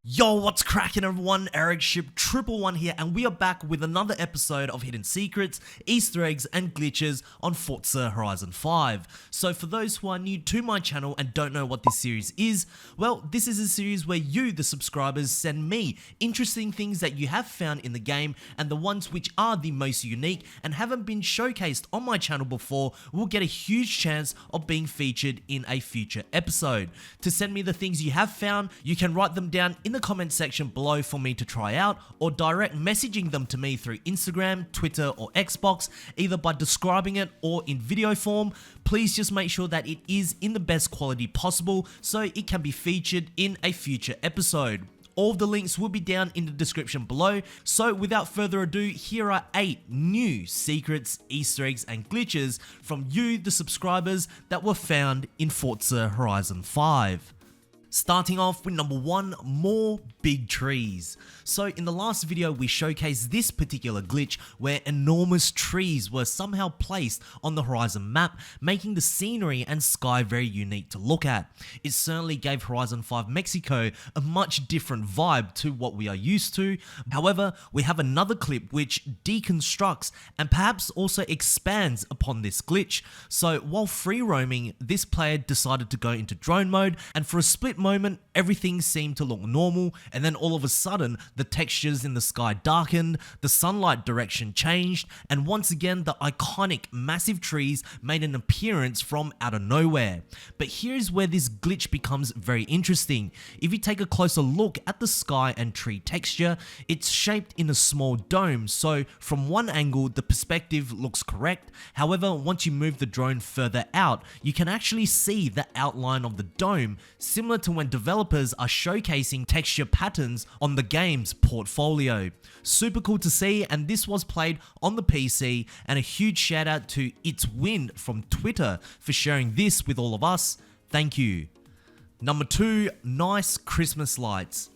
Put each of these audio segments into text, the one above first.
Yo, what's cracking everyone? Ericship 111 here, and we are back with another episode of Hidden Secrets, Easter eggs, and glitches on Forza Horizon 5. So for those who are new to my channel and don't know what this series is, well, this is a series where you, the subscribers, send me interesting things that you have found in the game, and the ones which are the most unique and haven't been showcased on my channel before will get a huge chance of being featured in a future episode. To send me the things you have found, you can write them down in the comment section below for me to try out, or direct messaging them to me through Instagram, Twitter, or Xbox, either by describing it or in video form. Please just make sure that it is in the best quality possible so it can be featured in a future episode. All of the links will be down in the description below, so without further ado, here are 8 new secrets, Easter eggs, and glitches from you, the subscribers, that were found in Forza Horizon 5. Starting off with number 1, more big trees. So in the last video we showcased this particular glitch where enormous trees were somehow placed on the Horizon map, making the scenery and sky very unique to look at. It certainly gave Horizon 5 Mexico a much different vibe to what we are used to. However, we have another clip which deconstructs and perhaps also expands upon this glitch. So while free roaming, this player decided to go into drone mode, and for a split moment everything seemed to look normal, and then all of a sudden the textures in the sky darkened, the sunlight direction changed, and once again the iconic massive trees made an appearance from out of nowhere. But here's where this glitch becomes very interesting. If you take a closer look at the sky and tree texture, it's shaped in a small dome, so from one angle the perspective looks correct. However, once you move the drone further out, you can actually see the outline of the dome, similar to when developers are showcasing texture patterns on the game's portfolio. Super cool to see, and this was played on the PC, and a huge shout out to It's Win from Twitter for sharing this with all of us. Thank you. Number 2, nice Christmas lights.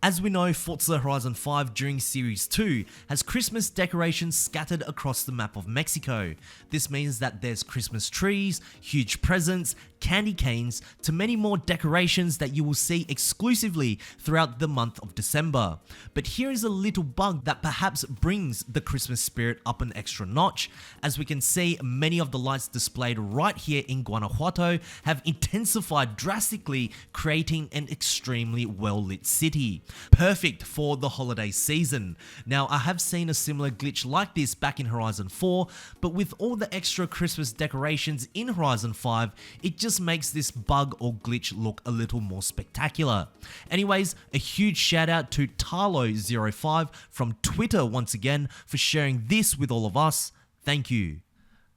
As we know, Forza Horizon 5 during Series 2 has Christmas decorations scattered across the map of Mexico. This means that there's Christmas trees, huge presents, candy canes, to many more decorations that you will see exclusively throughout the month of December. But here is a little bug that perhaps brings the Christmas spirit up an extra notch. As we can see, many of the lights displayed right here in Guanajuato have intensified drastically, creating an extremely well-lit city. Perfect for the holiday season. Now, I have seen a similar glitch like this back in Horizon 4, but with all the extra Christmas decorations in Horizon 5, it just makes this bug or glitch look a little more spectacular. Anyways, a huge shout out to Tarlo05 from Twitter once again for sharing this with all of us. Thank you.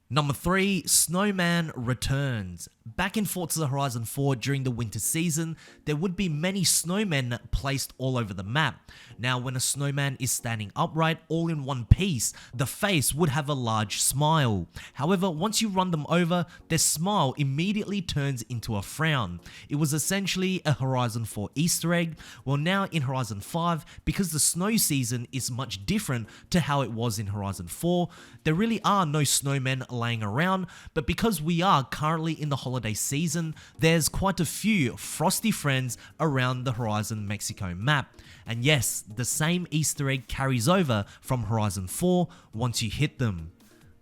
Number 3, Snowman Returns. Back in Forza Horizon 4 during the winter season, there would be many snowmen placed all over the map. Now, when a snowman is standing upright all in one piece, the face would have a large smile. However, once you run them over, their smile immediately turns into a frown. It was essentially a Horizon 4 Easter egg. Well, now in Horizon 5, because the snow season is much different to how it was in Horizon 4, there really are no snowmen laying around, but because we are currently in the holiday season, there's quite a few frosty friends around the Horizon Mexico map. And yes, the same Easter egg carries over from Horizon 4 once you hit them.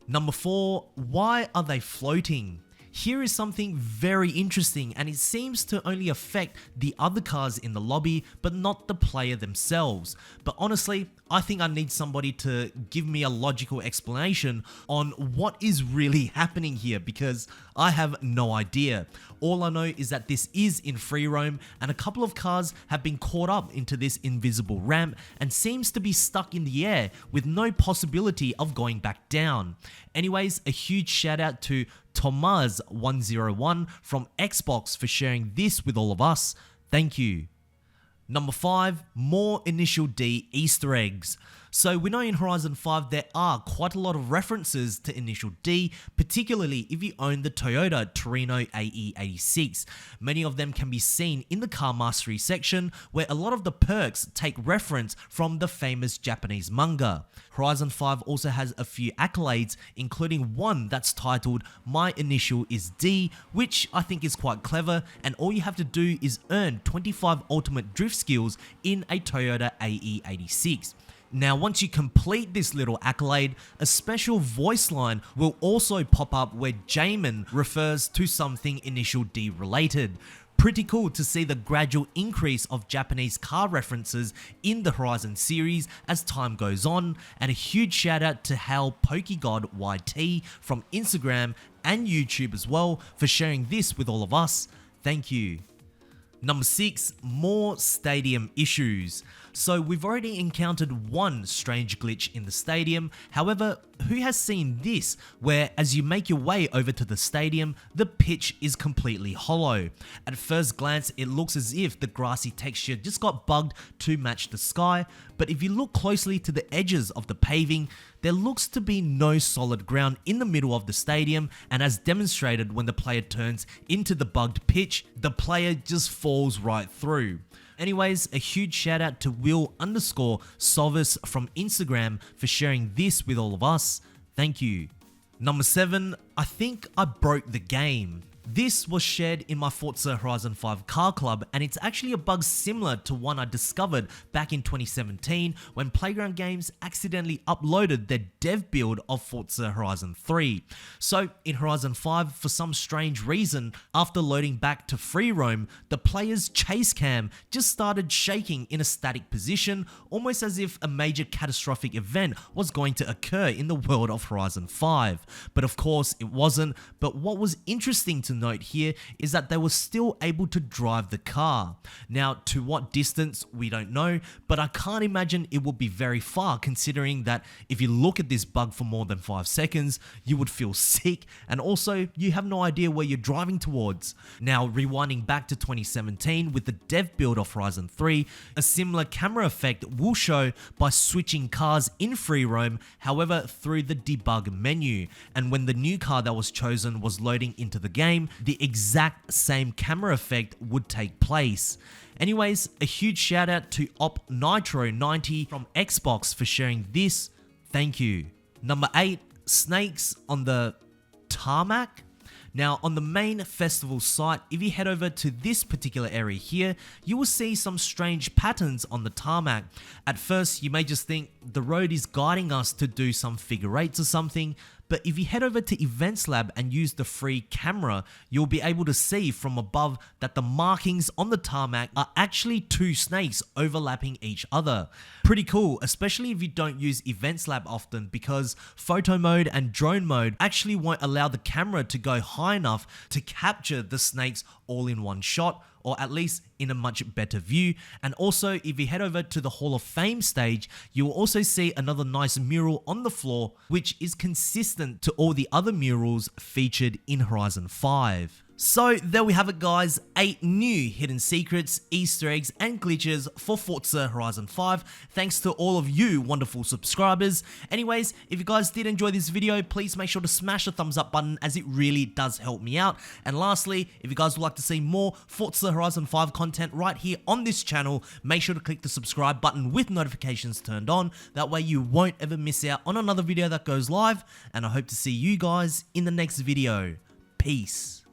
Number 4, why are they floating? Here is something very interesting, and it seems to only affect the other cars in the lobby, but not the player themselves. But honestly, I think I need somebody to give me a logical explanation on what is really happening here, because I have no idea. All I know is that this is in free roam, and a couple of cars have been caught up into this invisible ramp and seems to be stuck in the air with no possibility of going back down. Anyways, a huge shout out to Tomaz101 from Xbox for sharing this with all of us. Thank you. Number 5, more Initial D Easter eggs. So we know in Horizon 5 there are quite a lot of references to Initial D, particularly if you own the Toyota Torino AE86. Many of them can be seen in the car mastery section, where a lot of the perks take reference from the famous Japanese manga. Horizon 5 also has a few accolades, including one that's titled My Initial is D, which I think is quite clever, and all you have to do is earn 25 ultimate drift skills in a Toyota AE86. Now, once you complete this little accolade, a special voice line will also pop up where Jamin refers to something Initial D related. Pretty cool to see the gradual increase of Japanese car references in the Horizon series as time goes on, and a huge shout out to Hal Pokegod YT from Instagram and YouTube as well for sharing this with all of us. Thank you. Number 6, more stadium issues. So we've already encountered one strange glitch in the stadium. However, who has seen this, where as you make your way over to the stadium, the pitch is completely hollow? At first glance, it looks as if the grassy texture just got bugged to match the sky, but if you look closely to the edges of the paving, there looks to be no solid ground in the middle of the stadium, and as demonstrated when the player turns into the bugged pitch, the player just falls right through. Anyways, a huge shout out to Will_Solvis from Instagram for sharing this with all of us. Thank you. Number 7, I think I broke the game. This was shared in my Forza Horizon 5 car club, and it's actually a bug similar to one I discovered back in 2017 when Playground Games accidentally uploaded their dev build of Forza Horizon 3. So in Horizon 5, for some strange reason, after loading back to free roam, the player's chase cam just started shaking in a static position, almost as if a major catastrophic event was going to occur in the world of Horizon 5. But of course it wasn't. But what was interesting to note here is that they were still able to drive the car. Now, to what distance, we don't know, but I can't imagine it would be very far, considering that if you look at this bug for more than 5 seconds, you would feel sick, and also you have no idea where you're driving towards. Now, rewinding back to 2017 with the dev build of Horizon 3, a similar camera effect will show by switching cars in free roam, however through the debug menu, and when the new car that was chosen was loading into the game, the exact same camera effect would take place. Anyways, a huge shout out to OpNitro90 from Xbox for sharing this. Thank you. Number 8, snakes on the tarmac. Now, on the main festival site, if you head over to this particular area here, you will see some strange patterns on the tarmac. At first, you may just think the road is guiding us to do some figure eights or something, but if you head over to Events Lab and use the free camera, you'll be able to see from above that the markings on the tarmac are actually 2 snakes overlapping each other. Pretty cool, especially if you don't use Events Lab often, because photo mode and drone mode actually won't allow the camera to go high enough to capture the snakes all in one shot, or at least in a much better view. And also, if you head over to the Hall of Fame stage, you will also see another nice mural on the floor, which is consistent to all the other murals featured in Horizon 5. So there we have it guys, 8 new hidden secrets, Easter eggs and glitches for Forza Horizon 5, thanks to all of you wonderful subscribers. Anyways, if you guys did enjoy this video, please make sure to smash the thumbs up button as it really does help me out. And lastly, if you guys would like to see more Forza Horizon 5 content right here on this channel, make sure to click the subscribe button with notifications turned on, that way you won't ever miss out on another video that goes live, and I hope to see you guys in the next video. Peace.